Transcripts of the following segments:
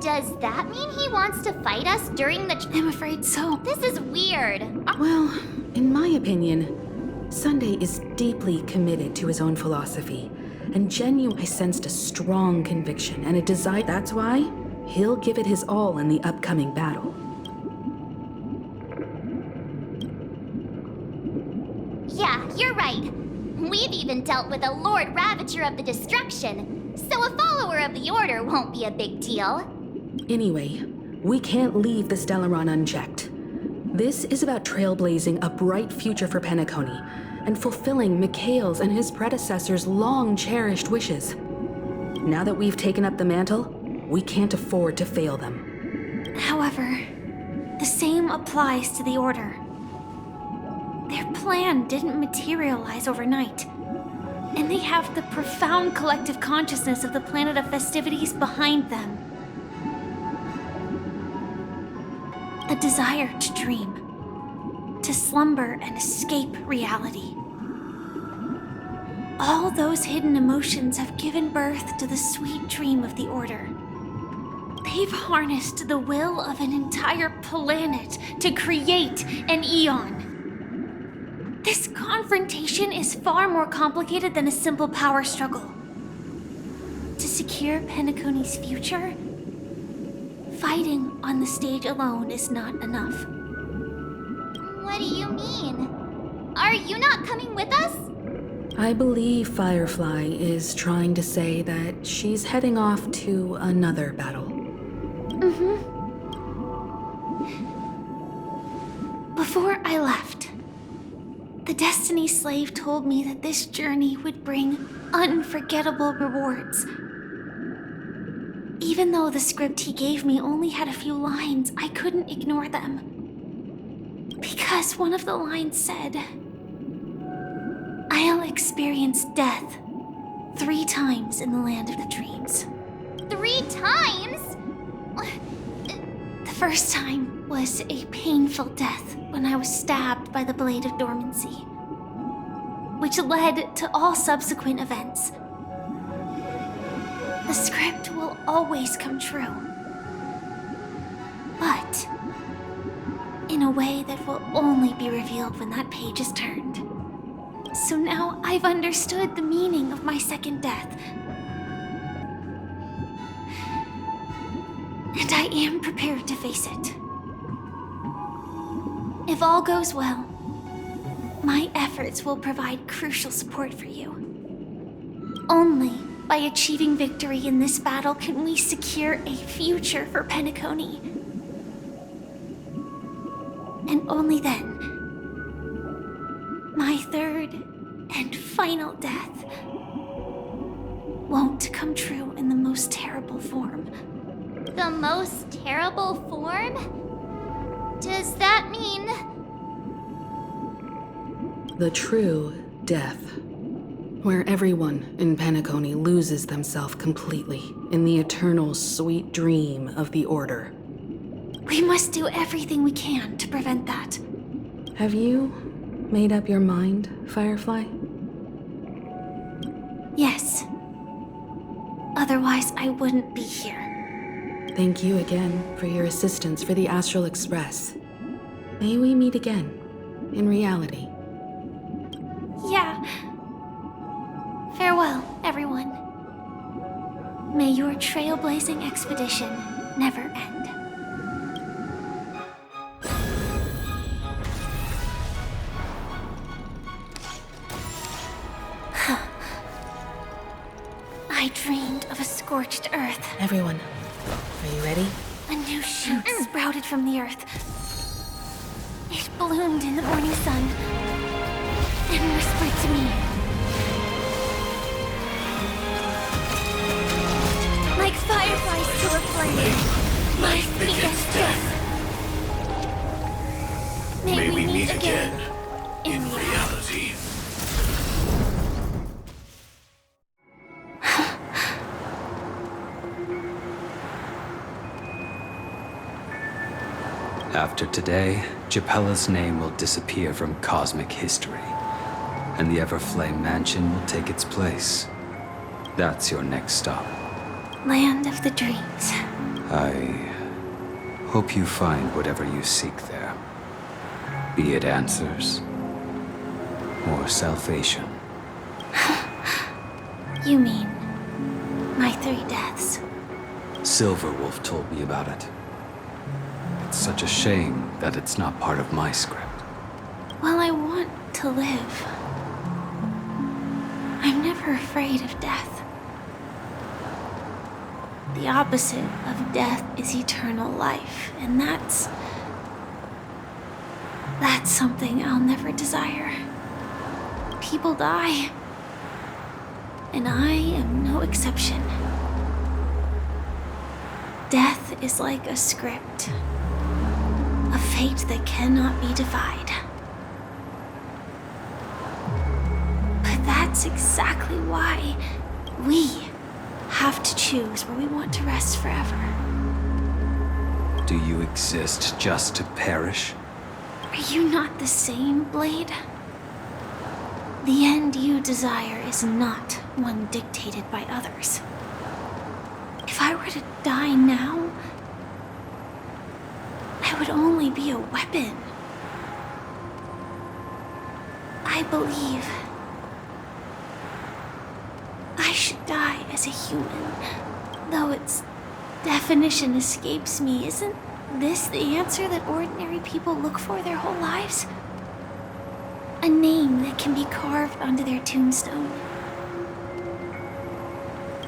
Does that mean he wants to fight us during the... I'm afraid so. This is weird. Well, in my opinion, Sunday is deeply committed to his own philosophy, and I sensed a strong conviction and a desire. That's why he'll give it his all in the upcoming battle. Yeah, you're right. We've even dealt with a Lord Ravager of the Destruction, so a follower of the Order won't be a big deal. Anyway, we can't leave the Stellaron unchecked. This is about trailblazing a bright future for Penacony and fulfilling Mikhail's and his predecessors' long-cherished wishes. Now that we've taken up the mantle, we can't afford to fail them. However, the same applies to the Order. Their plan didn't materialize overnight, and they have the profound collective consciousness of the planet of festivities behind them. A desire to dream, to slumber and escape reality. All those hidden emotions have given birth to the sweet dream of the Order. They've harnessed the will of an entire planet to create an eon. This confrontation is far more complicated than a simple power struggle. To secure Penacony's future, fighting on the stage alone is not enough. What do you mean? Are you not coming with us? I believe Firefly is trying to say that she's heading off to another battle. Before I left, the Destiny Slave told me that this journey would bring unforgettable rewards. Even though the script he gave me only had a few lines, I couldn't ignore them. Because one of the lines said, "I'll experience death 3 times in the land of the dreams." 3 times? The first time was a painful death when I was stabbed by the Blade of Dormancy, which led to all subsequent events. The script will always come true, but in a way that will only be revealed when that page is turned. So now I've understood the meaning of my second death. And I am prepared to face it. If all goes well, my efforts will provide crucial support for you. Only by achieving victory in this battle can we secure a future for Penacony. And only then, my third and final death won't come true in the most terrible form. The most terrible form? Does that mean... The true death, where everyone in Penacony loses themselves completely in the eternal sweet dream of the Order. We must do everything we can to prevent that. Have you made up your mind, Firefly? Yes. Otherwise, I wouldn't be here. Thank you again for your assistance for the Astral Express. May we meet again, in reality. Yeah. Farewell, everyone. May your trailblazing expedition never end. I dreamed of a scorched earth. Everyone, are you ready? A new shoot sprouted from the earth. It bloomed in the morning sun and whispered to me. Like fireflies to a flame, life begets death. May we meet again in reality. After today, Japella's name will disappear from cosmic history, and the Everflame Mansion will take its place. That's your next stop. Land of the dreams. I hope you find whatever you seek there. Be it answers or salvation. You mean my 3 deaths? Silverwolf told me about it. It's such a shame that it's not part of my script. Well, I want to live. I'm never afraid of death. The opposite of death is eternal life, and that's something I'll never desire. People die, and I am no exception. Death is like a script, a fate that cannot be defied. But that's exactly why we have to choose where we want to rest forever. Do you exist just to perish? Are you not the same, Blade? The end you desire is not one dictated by others. If I were to die now, I would only be a weapon. I believe I should die as a human, though its definition escapes me. Isn't this the answer that ordinary people look for their whole lives? A name that can be carved onto their tombstone.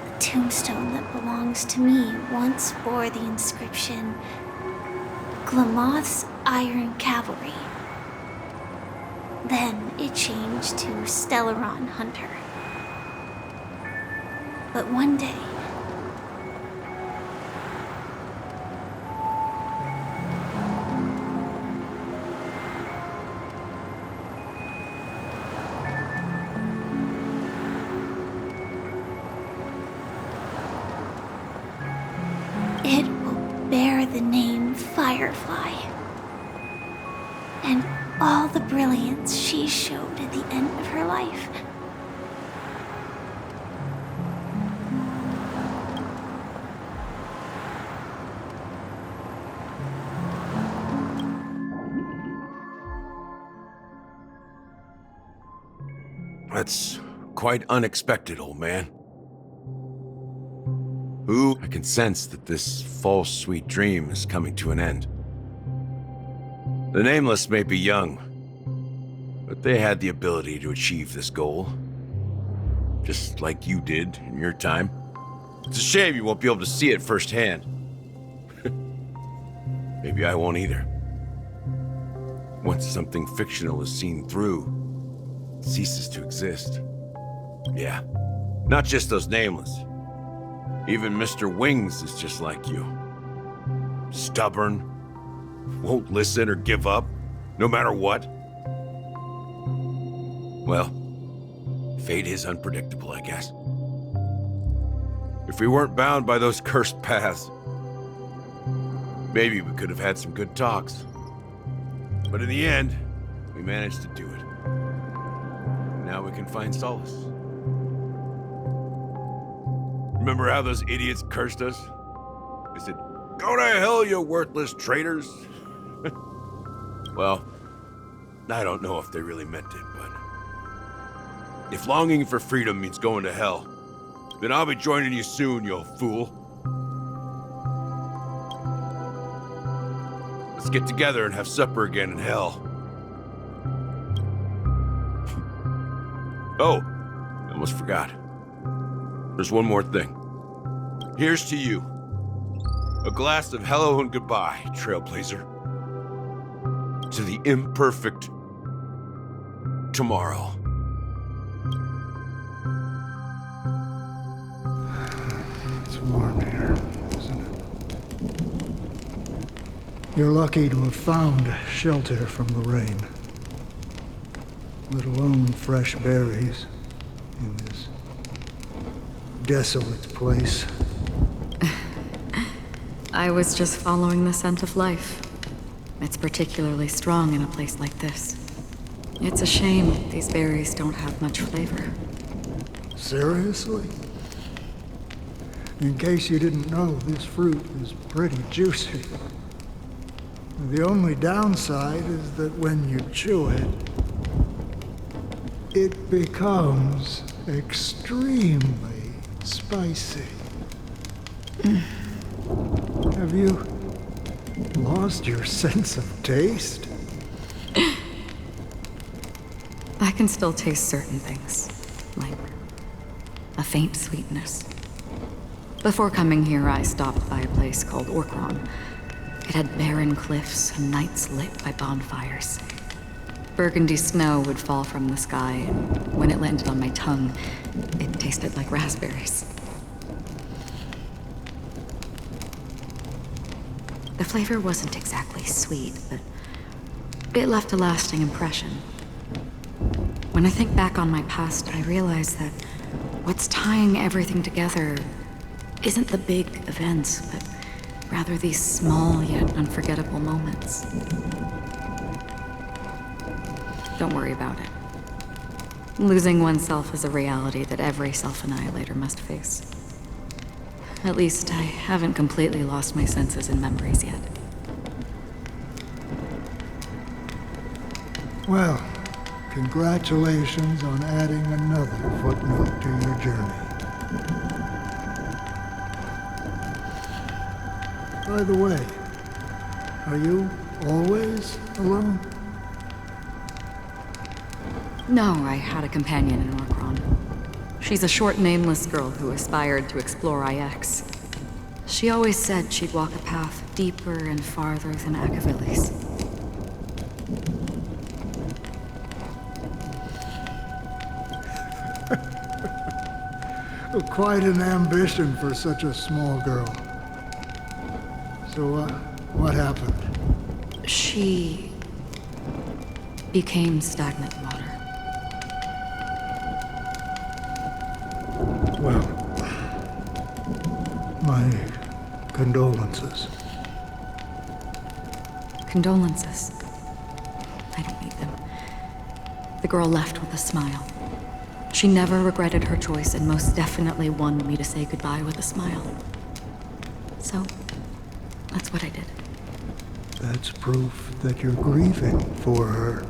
The tombstone that belongs to me once bore the inscription, Glamoth's Iron Cavalry. Then it changed to Stellaron Hunter. But one day, it will bear the name Firefly. And all the brilliance she showed at the end of her life. That's quite unexpected, old man. I can sense that this false sweet dream is coming to an end. The Nameless may be young, but they had the ability to achieve this goal. Just like you did in your time. It's a shame you won't be able to see it firsthand. Maybe I won't either. Once something fictional is seen through, it ceases to exist. Yeah, not just those Nameless. Even Mr. Wings is just like you. Stubborn, won't listen or give up, no matter what. Well, fate is unpredictable, I guess. If we weren't bound by those cursed paths, maybe we could have had some good talks. But in the end, we managed to do it. Now we can find solace. Remember how those idiots cursed us? They said, "Go to hell, you worthless traitors." Well, I don't know if they really meant it, but if longing for freedom means going to hell, then I'll be joining you soon, you fool. Let's get together and have supper again in hell. Oh, I almost forgot. There's one more thing. Here's to you. A glass of hello and goodbye, Trailblazer. To the imperfect tomorrow. It's warm here, isn't it? You're lucky to have found shelter from the rain. Let alone fresh berries in this desolate place. I was just following the scent of life. It's particularly strong in a place like this. It's a shame these berries don't have much flavor. Seriously? In case you didn't know, this fruit is pretty juicy. The only downside is that when you chew it, it becomes extremely spicy. Have you lost your sense of taste? I can still taste certain things, like a faint sweetness. Before coming here, I stopped by a place called Orkron. It had barren cliffs and nights lit by bonfires. Burgundy snow would fall from the sky, and when it landed on my tongue, it tasted like raspberries. The flavor wasn't exactly sweet, but it left a lasting impression. When I think back on my past, I realize that what's tying everything together isn't the big events, but rather these small yet unforgettable moments. Don't worry about it. Losing oneself is a reality that every self-annihilator must face. At least I haven't completely lost my senses and memories yet. Well, congratulations on adding another footnote to your journey. By the way, are you always alone? No, I had a companion in Orkron. She's a short, nameless girl who aspired to explore IX. She always said she'd walk a path deeper and farther than Akavilis. Quite an ambition for such a small girl. So, what happened? She became stagnant water. Well, my condolences. Condolences. I don't need them. The girl left with a smile. She never regretted her choice and most definitely wanted me to say goodbye with a smile. So, that's what I did. That's proof that you're grieving for her.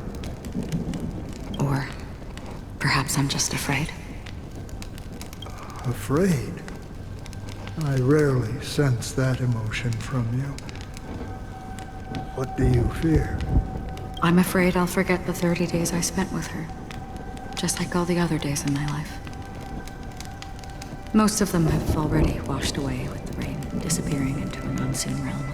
Or perhaps I'm just afraid. Afraid? I rarely sense that emotion from you. What do you fear? I'm afraid I'll forget the 30 days I spent with her. Just like all the other days in my life. Most of them have already washed away with the rain, disappearing into an unseen realm.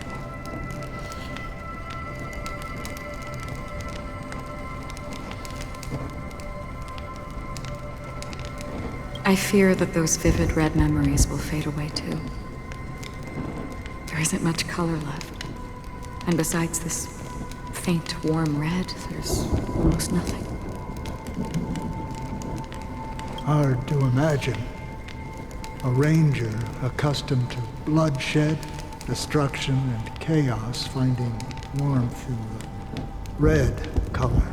I fear that those vivid red memories will fade away too. There isn't much color left. And besides this faint, warm red, there's almost nothing. Hard to imagine. A ranger accustomed to bloodshed, destruction, and chaos finding warmth in the red color.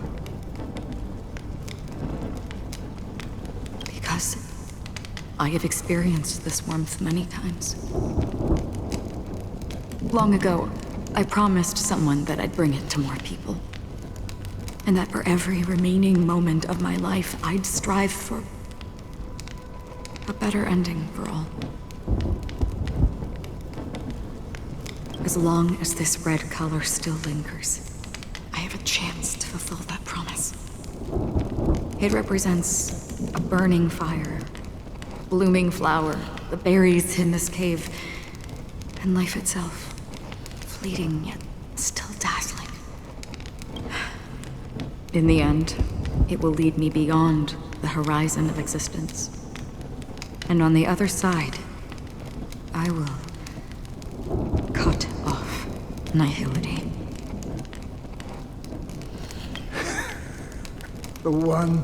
Because I have experienced this warmth many times. Long ago, I promised someone that I'd bring it to more people. And that for every remaining moment of my life, I'd strive for a better ending for all. As long as this red color still lingers, I have a chance to fulfill that promise. It represents a burning fire, blooming flower, the berries in this cave, and life itself, fleeting yet still dazzling. In the end, it will lead me beyond the horizon of existence. And on the other side, I will cut off nihility. The one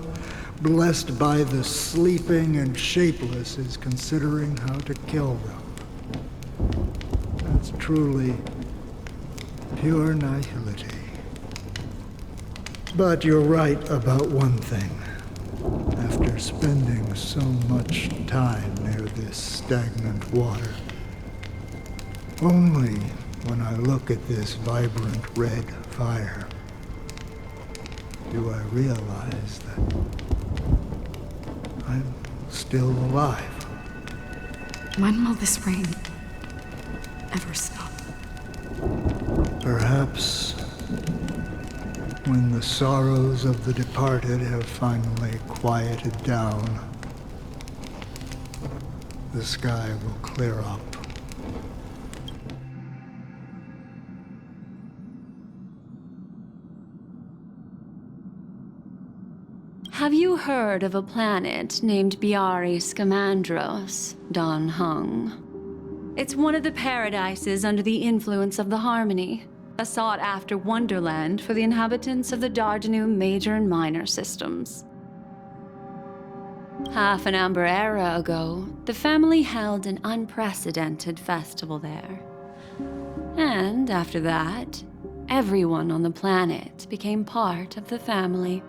blessed by the sleeping and shapeless is considering how to kill them. That's truly pure nihility. But you're right about one thing. After spending so much time near this stagnant water. Only when I look at this vibrant red fire do I realize that I'm still alive. When will this rain ever stop? Perhaps when the sorrows of the departed have finally quieted down, the sky will clear up. Have you heard of a planet named Biari Scamandros, Don Hung? It's one of the paradises under the influence of the Harmony, a sought-after wonderland for the inhabitants of the Dardanu major and minor systems. Half an amber era ago, the family held an unprecedented festival there. And after that, everyone on the planet became part of the family.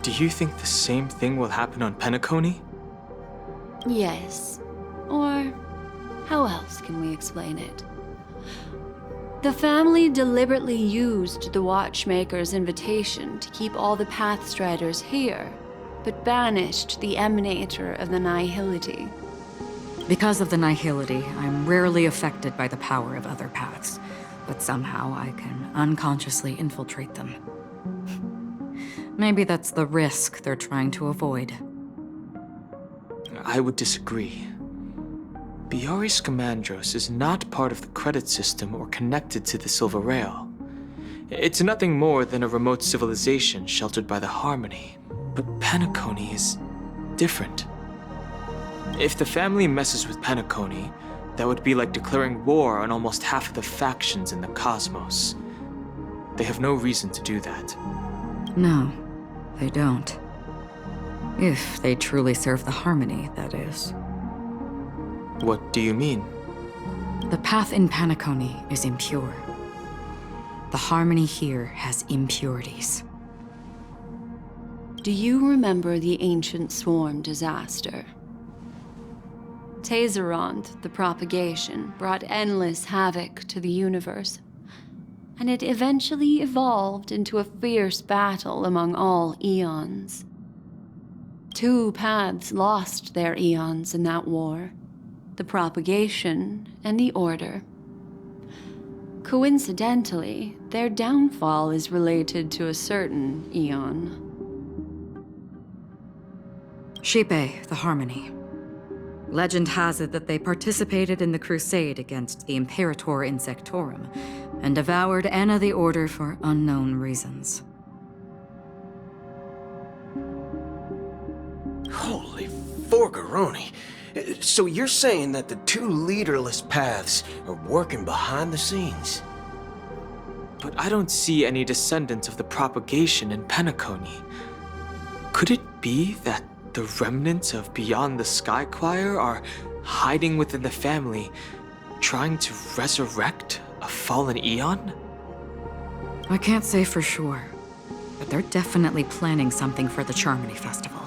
Do you think the same thing will happen on Penacony? Yes. Or how else can we explain it? The family deliberately used the Watchmaker's invitation to keep all the Pathstriders here, but banished the Emanator of the Nihility. Because of the Nihility, I'm rarely affected by the power of other paths, but somehow I can unconsciously infiltrate them. Maybe that's the risk they're trying to avoid. I would disagree. Biari Scamandros is not part of the credit system or connected to the Silver Rail. It's nothing more than a remote civilization sheltered by the Harmony. But Penacony is different. If the family messes with Penacony, that would be like declaring war on almost half of the factions in the cosmos. They have no reason to do that. No, they don't. If they truly serve the Harmony, that is. What do you mean? The path in Penacony is impure. The Harmony here has impurities. Do you remember the Ancient Swarm disaster? Tazeront, the propagation, brought endless havoc to the universe, and it eventually evolved into a fierce battle among all eons. 2 paths lost their eons in that war, the propagation and the Order. Coincidentally, their downfall is related to a certain eon. Shipe, the Harmony. Legend has it that they participated in the crusade against the Imperator Insectorum and devoured Anna the Order for unknown reasons. Holy forgaroni. So you're saying that the 2 leaderless paths are working behind the scenes? But I don't see any descendants of the propagation in Penacony. Could it be that the remnants of Beyond the Sky Choir are hiding within the family, trying to resurrect a fallen eon? I can't say for sure, but they're definitely planning something for the Charmony Festival.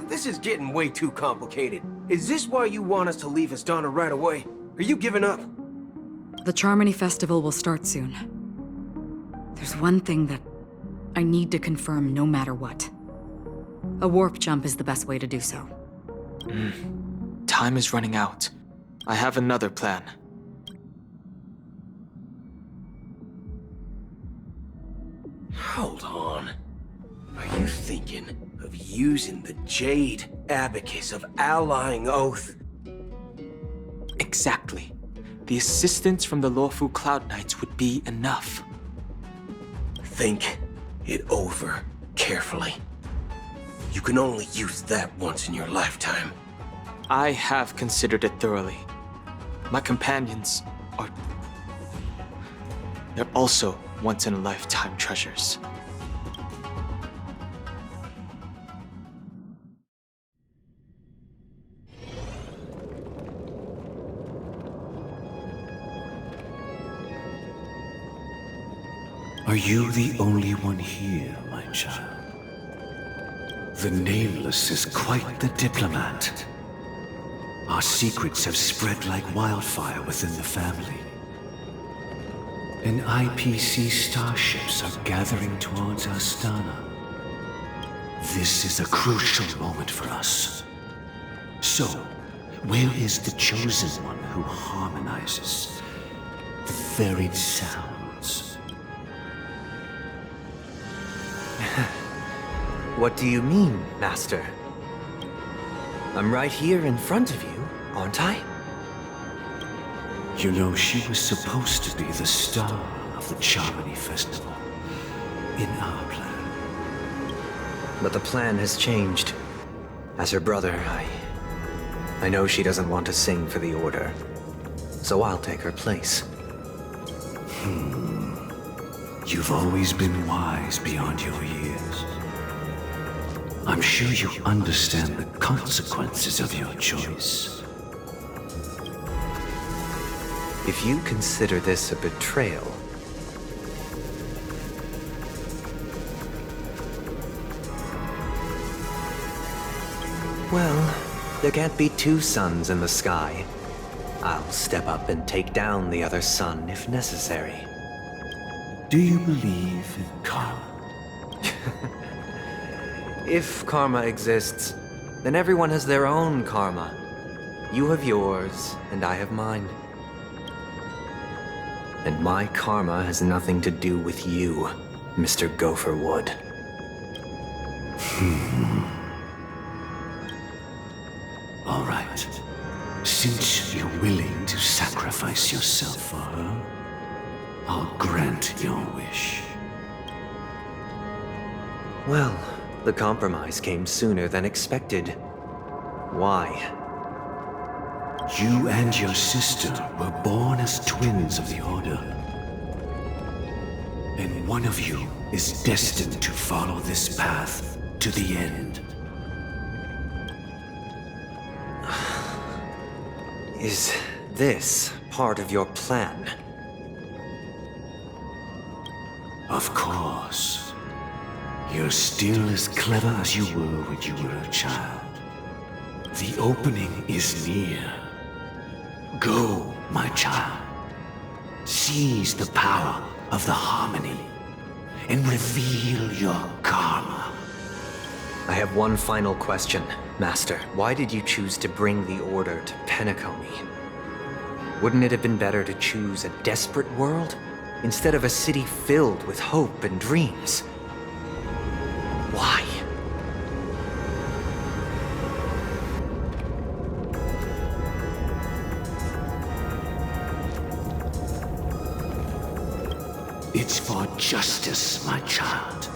This is getting way too complicated. Is this why you want us to leave Astana right away? Are you giving up? The Charmony Festival will start soon. There's one thing that I need to confirm no matter what. A warp jump is the best way to do so. Time is running out. I have another plan. Hold on. Are you thinking of using the Jade Abacus of Allying Oath? Exactly. The assistance from the Lawfu Cloud Knights would be enough. Think it over carefully. You can only use that once in your lifetime. I have considered it thoroughly. My companions are... they're also once-in-a-lifetime treasures. Are you the only one here, my child? The Nameless is quite the diplomat. Our secrets have spread like wildfire within the family. And IPC starships are gathering towards Astana. This is a crucial moment for us. So, where is the Chosen One who harmonizes the varied sounds? What do you mean, Master? I'm right here in front of you, aren't I? You know, she was supposed to be the star of the Charmony Festival in our plan. But the plan has changed. As her brother, I know she doesn't want to sing for the Order. So I'll take her place. You've always been wise beyond your years. I'm sure you understand the consequences of your choice. If you consider this a betrayal, well, there can't be two suns in the sky. I'll step up and take down the other sun if necessary. Do you believe in karma? If karma exists, then everyone has their own karma. You have yours, and I have mine. And my karma has nothing to do with you, Mr. Gopherwood. All right. Since you're willing to sacrifice yourself for her, I'll grant your wish. Well, the compromise came sooner than expected. Why? You and your sister were born as twins of the Order. And one of you is destined to follow this path to the end. Is this part of your plan? Of course. You're still as clever as you were when you were a child. The opening is near. Go, my child. Seize the power of the harmony and reveal your karma. I have one final question, Master. Why did you choose to bring the Order to Penacony? Wouldn't it have been better to choose a desperate world instead of a city filled with hope and dreams? Why? It's for justice, my child.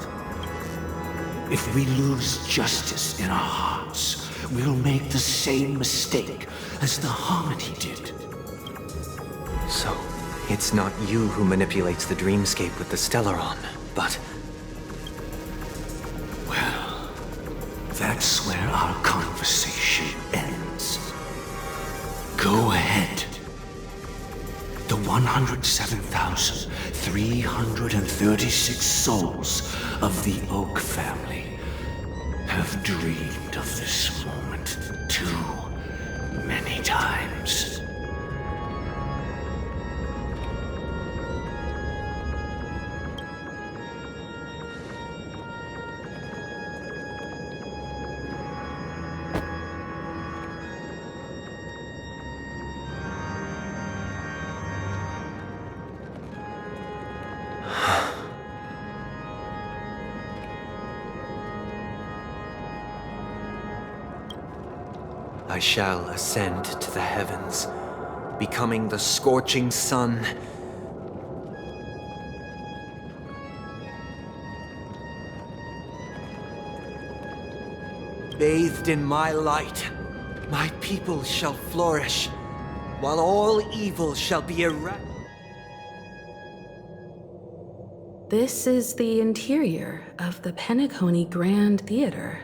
If we lose justice in our hearts, we'll make the same mistake as the Harmony did. So, it's not you who manipulates the dreamscape with the Stellaron, but... Well, that's where our conversation ends. Go ahead. The 107,336 souls of the Oak family have dreamed of this moment too many times. I shall ascend to the heavens, becoming the scorching sun. Bathed in my light, my people shall flourish, while all evil shall be erased. This is the interior of the Penacony Grand Theater.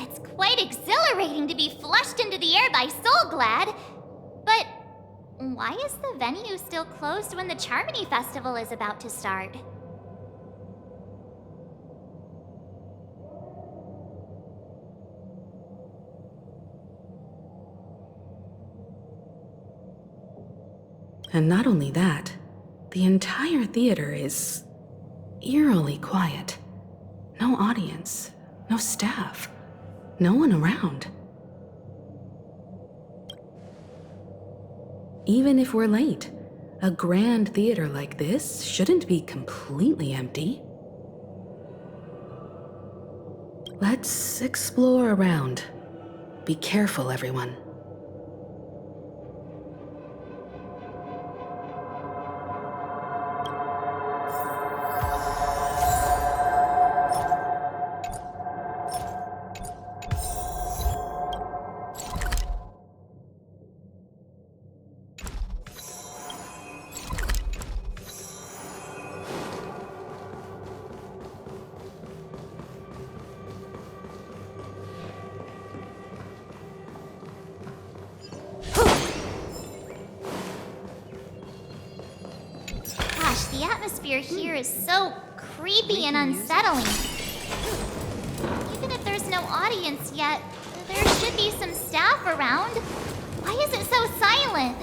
It's quite exhilarating to be flushed into the air by Soulglad. But Why is the venue still closed when the Charmony Festival is about to start? And not only that, the entire theater is eerily quiet. No audience, no staff, no one around. Even if we're late, a grand theater like this shouldn't be completely empty. Let's explore around. Be careful, everyone. Gosh, the atmosphere here is so creepy and unsettling. Even if there's no audience yet, there should be some staff around. Why is it so silent?